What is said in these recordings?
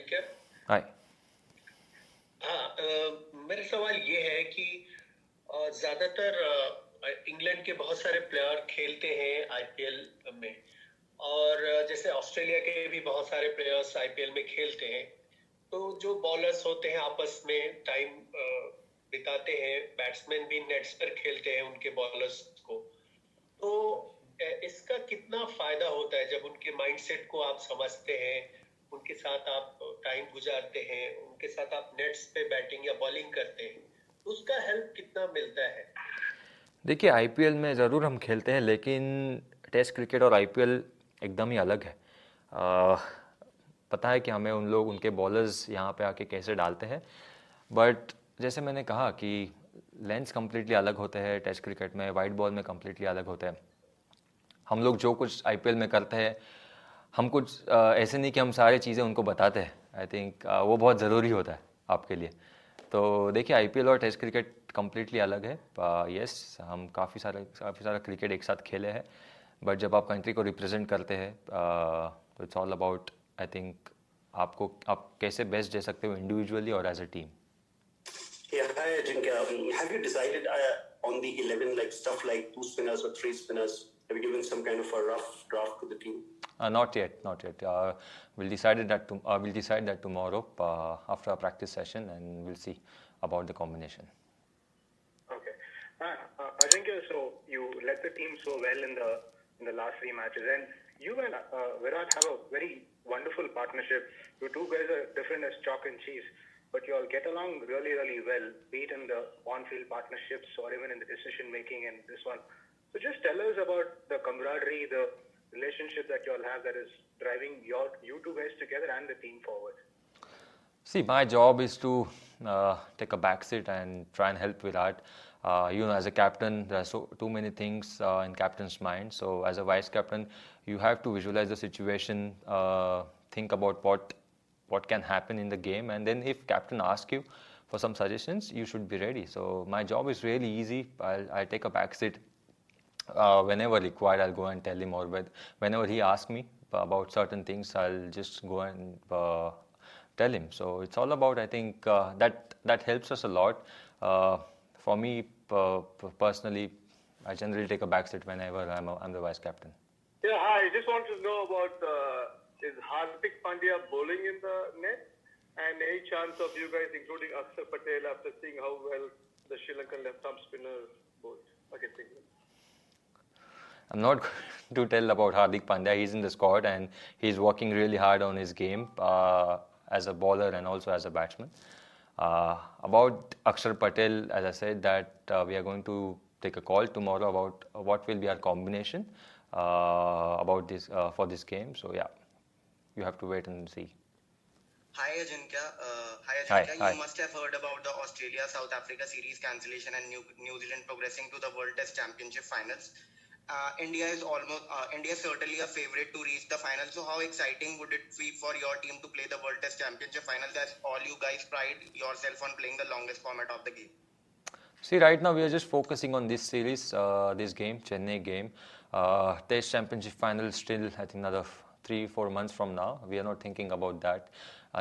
अजिंक्य। हाय। मेरा सवाल ये है कि ज्यादातर इंग्लैंड के बहुत सारे प्लेयर खेलते हैं आईपीएल में, और जैसे ऑस्ट्रेलिया के भी बहुत सारे प्लेयर्स आईपीएल में खेलते हैं। तो जो बॉलर्स होते हैं आपस में टाइम बिताते हैं, बैट्समैन भी नेट्स पर खेलते हैं उनके बॉलर्स को। तो इसका कितना फायदा होता है जब उनके माइंडसेट को आप समझते हैं, उनके साथ आप टाइम गुजारते हैं, उनके साथ आप नेट्स पे बैटिंग या बॉलिंग करते हैं, तो उसका हेल्प कितना मिलता है? देखिए, आईपीएल में ज़रूर हम खेलते हैं, लेकिन टेस्ट क्रिकेट और आईपीएल एकदम ही अलग है। पता है कि हमें उनके बॉलर्स यहाँ पे आके कैसे डालते हैं, बट जैसे मैंने कहा कि लेंस कम्प्लीटली अलग होते हैं टेस्ट क्रिकेट में, वाइट बॉल में कम्प्लीटली अलग होते हैं। हम लोग जो कुछ आईपीएल में करते हैं, हम कुछ ऐसे नहीं कि हम सारी चीज़ें उनको बताते हैं। आई थिंक वो बहुत ज़रूरी होता है आपके लिए। तो देखिए, आईपीएल और टेस्ट क्रिकेट कम्प्लीटली अलग है। यस, हम काफ़ी सारा क्रिकेट एक साथ खेले हैं, बट जब आप कंट्री को रिप्रेजेंट करते हैं तो it's all about, I think, आप कैसे बेस्ट दे सकते हो इंडिविजुअली और as a team. Yeah, hi Ajinkya. Have you decided on the 11, like stuff like 2 spinners or 3 spinners? Have you given some kind of a rough draft to the team? Not yet, not yet. We'll decide that tomorrow after our practice session, and we'll see about the combination. Okay. Ajinkya, so you led the team so well in the last 3 matches, and you and Virat have a very wonderful partnership. You two guys are different as chalk and cheese, but you all get along really, really well, be it in the on-field partnerships or even in the decision-making and this one. So just tell us about the camaraderie, the relationship that you all have that is driving you two guys together and the team forward. See, my job is to take a back seat and try and help Virat. As a captain, there are too many things in captain's mind. So as a vice captain, you have to visualize the situation, think about what can happen in the game, and then if captain asks you for some suggestions, you should be ready. So my job is really easy. I'll take a back seat. Whenever required, I'll go and tell him, or whenever he asks me about certain things, I'll just go and tell him. So it's all about, I think, that helps us a lot. For me personally, I generally take a back seat whenever I'm the vice captain. Yeah, hi. I just want to know about is Hardik Pandya bowling in the net, and any chance of you guys including Akshar Patel after seeing how well the Sri Lankan left-arm spinner bowled against England? I'm not going to tell about Hardik Pandya. He's in the squad and he's working really hard on his game as a bowler and also as a batsman. About Akshar Patel, as I said, that we are going to take a call tomorrow about what will be our combination about this for this game. So yeah, you have to wait and see. Hi Ajinkya. Hi. You must have heard about the Australia-South Africa series cancellation and New Zealand progressing to the World Test Championship finals. India is certainly a favorite to reach the final. So how exciting would it be for your team to play the World Test Championship finals, as all you guys pride yourself on playing the longest format of the game? See, right now we are just focusing on this series, this game, Chennai game. Test Championship final still, I think, another 3-4 months from now. We are not thinking about that.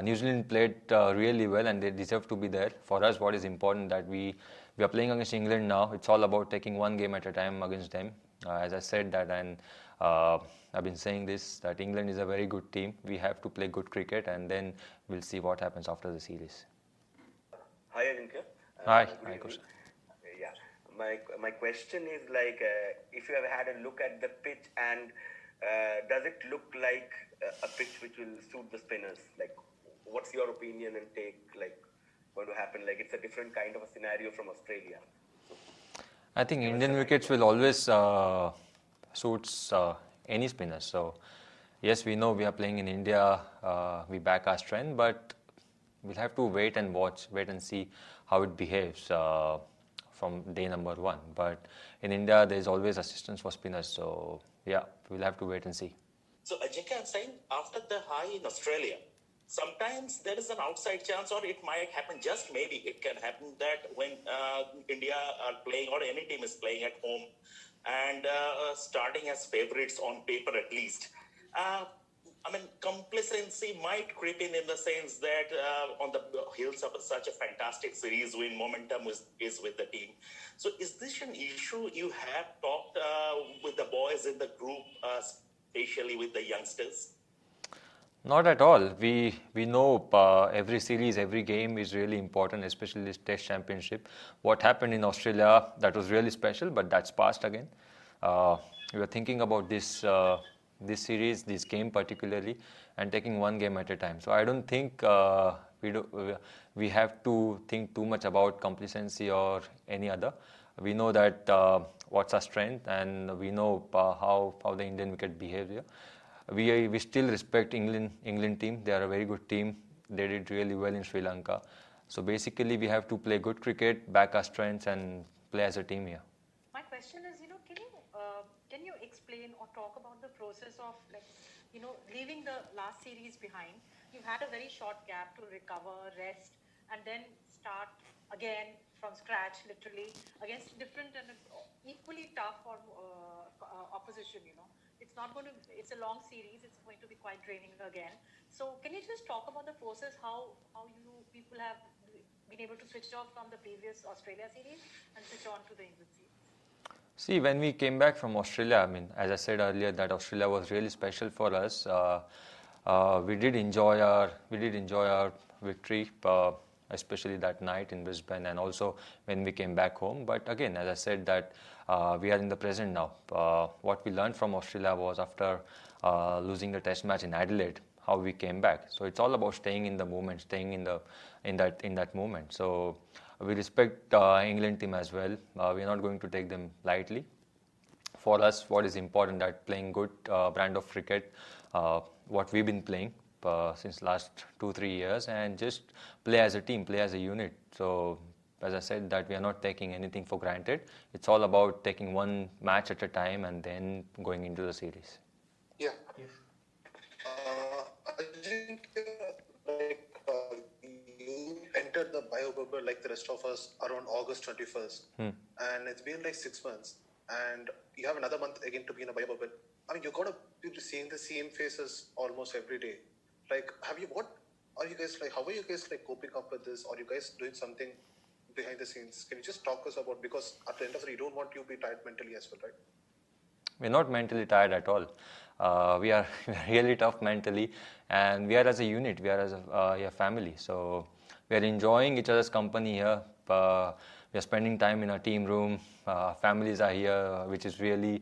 New Zealand played really well and they deserve to be there. For us, what is important that we are playing against England now. It's all about taking one game at a time against them. As I said that, and I've been saying this, that England is a very good team. We have to play good cricket, and then we'll see what happens after the series. Hi Ajinkya. Hi Kushal. Yeah, my question is like, if you have had a look at the pitch, and does it look like a pitch which will suit the spinners? Like, what's your opinion and take, like, going to happen? Like, it's a different kind of a scenario from Australia. I think Indian wickets will always suits any spinner. So yes, we know we are playing in India. We back our strength, but we'll have to wait and see how it behaves from day number 1. But in India, there is always assistance for spinners. So yeah, we'll have to wait and see. So Ajinkya, I'm saying, after the high in Australia, sometimes there is an outside chance, or it might happen, just maybe it can happen, that when India are playing, or any team is playing at home and starting as favorites on paper at least, I mean, complacency might creep in the sense that on the heels of such a fantastic series win, momentum is with the team. So is this an issue you have talked with the boys in the group, especially with the youngsters? Not at all. We know every series, every game is really important, especially this Test Championship. What happened in Australia, that was really special, but that's past again. We were thinking about this series, this game particularly, and taking one game at a time. So I don't think we have to think too much about complacency or any other. We know that what's our strength, and we know how the Indian wicket behavior. We still respect England team. They are a very good team. They did really well in Sri Lanka. So basically, we have to play good cricket, back our strengths, and play as a team here. My question is, can you explain or talk about the process of leaving the last series behind? You've had a very short gap to recover, rest, and then start again from scratch, literally against different and equally tough or opposition. It's a long series. It's going to be quite draining again. So can you just talk about the process, how you people have been able to switch off from the previous Australia series and switch on to the England series? See, when we came back from Australia, I mean, as I said earlier, that Australia was really special for us. We did enjoy our victory, especially that night in Brisbane, and also when we came back home. But again, as I said, that we are in the present now. What we learned from Australia was after losing the Test match in Adelaide, how we came back. So it's all about staying in the moment, staying in that moment. So we respect England team as well. We are not going to take them lightly. For us, what is important that playing good brand of cricket, what we've been playing since last 2-3 years, and just play as a team, play as a unit. So as I said, that we are not taking anything for granted. It's all about taking one match at a time and then going into the series. Yeah. I think you entered the bio bubble like the rest of us around August 21st. And it's been like 6 months. And you have another month again to be in a bio bubble. I mean, you're going to be seeing the same faces almost every day. Like, how are you guys like coping up with this? Are you guys doing something behind the scenes? Can you just talk us about, because at the end of the day, you don't want you to be tired mentally as well, right? We're not mentally tired at all. We are really tough mentally, and we are as a unit, we are as a family. So we are enjoying each other's company here. We are spending time in our team room. Families are here, which is really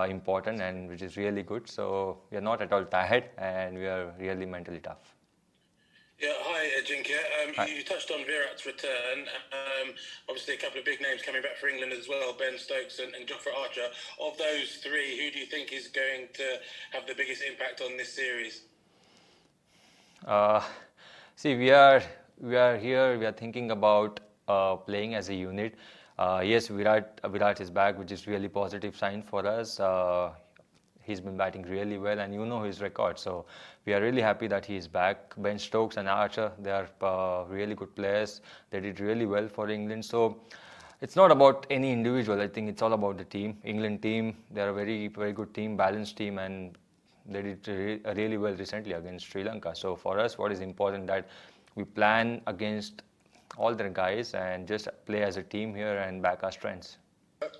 important and which is really good. So we are not at all tired, and we are really mentally tough. Yeah, hi Ajinkya. Hi. You touched on Virat's return. Obviously, a couple of big names coming back for England as well, Ben Stokes and Jofra Archer. Of those three, who do you think is going to have the biggest impact on this series? See, we are here. We are thinking about playing as a unit. Yes, Virat is back, which is really positive sign for us. He's been batting really well, and you know his record. So we are really happy that he is back. Ben Stokes and Archer, they are really good players. They did really well for England. So it's not about any individual. I think it's all about the team. England team, they're a very, very good team, balanced team, and they did really well recently against Sri Lanka. So for us, what is important that we plan against all their guys and just play as a team here and back our strengths.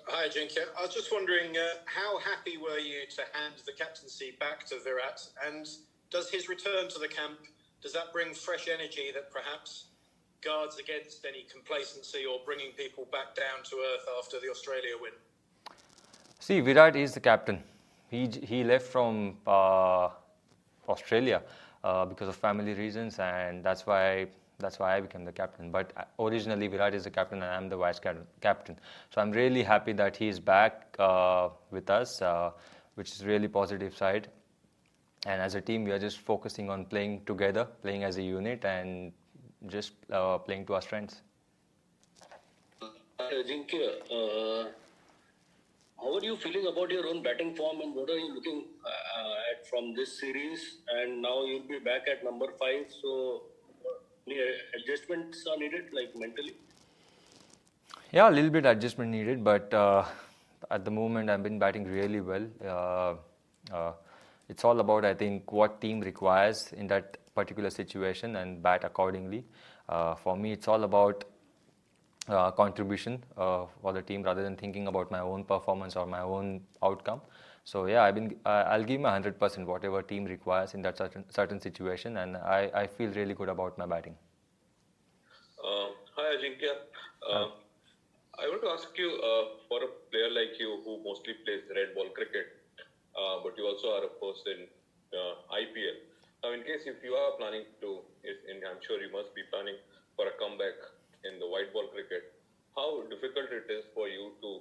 Hi, Ajinkya. I was just wondering, how happy were you to hand the captaincy back to Virat? And does his return to the camp, does that bring fresh energy that perhaps guards against any complacency or bringing people back down to earth after the Australia win? See, Virat is the captain. He left from Australia because of family reasons, and that's why I became the captain. But originally Virat is the captain and I'm the vice captain. So I'm really happy that he's back with us, which is really positive side. And as a team, we are just focusing on playing together, playing as a unit, and just playing to our strengths. Ajinkya, how are you feeling about your own batting form, and what are you looking at from this series? And now you'll be back at number 5. So any adjustments are needed, like mentally? Yeah, a little bit adjustment needed, but at the moment I've been batting really well. it's all about, I think, what team requires in that particular situation and bat accordingly. For me, it's all about contribution for the team rather than thinking about my own performance or my own outcome. So yeah, I'll give my 100% whatever team requires in that certain situation, and I feel really good about my batting. Hi Ajinkya. I want to ask you, for a player like you who mostly plays red ball cricket, but you also are a post in IPL. Now, in case if you are planning to, I'm sure you must be planning for a comeback in the white ball cricket, how difficult it is for you to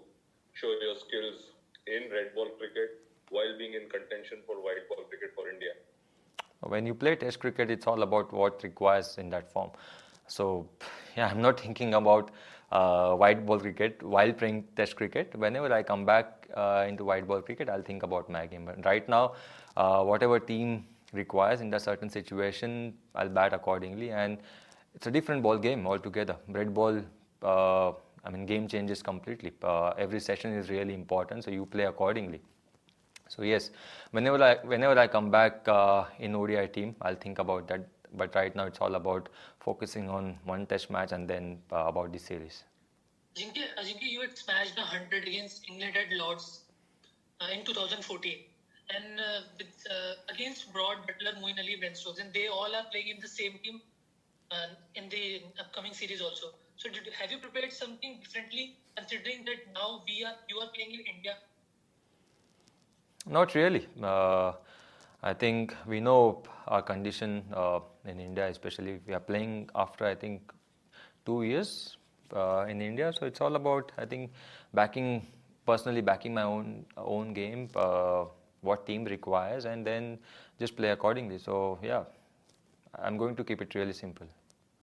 show your skills in red ball cricket while being in contention for white ball cricket for India? When you play Test cricket, it's all about what requires in that form. So, yeah, I'm not thinking about white ball cricket while playing Test cricket. Whenever I come back into white ball cricket, I'll think about my game. But right now, whatever team requires in that certain situation, I'll bat accordingly. And it's a different ball game altogether. Red ball, game changes completely. Every session is really important, so you play accordingly. So yes, whenever I come back in ODI team, I'll think about that. But right now, it's all about focusing on one Test match and then about the series. Ajinkya, you had smashed 100 against England at Lords in 2014, and against Broad, Butler, Moeen Ali, Ben Stokes, and they all are playing in the same team in the upcoming series also. So, have you prepared something differently, considering that now you are playing in India? Not really. I think we know our condition in India, especially we are playing after, I think, 2 years in India. So it's all about, I think, personally backing my own game, what team requires, and then just play accordingly. So yeah, I'm going to keep it really simple.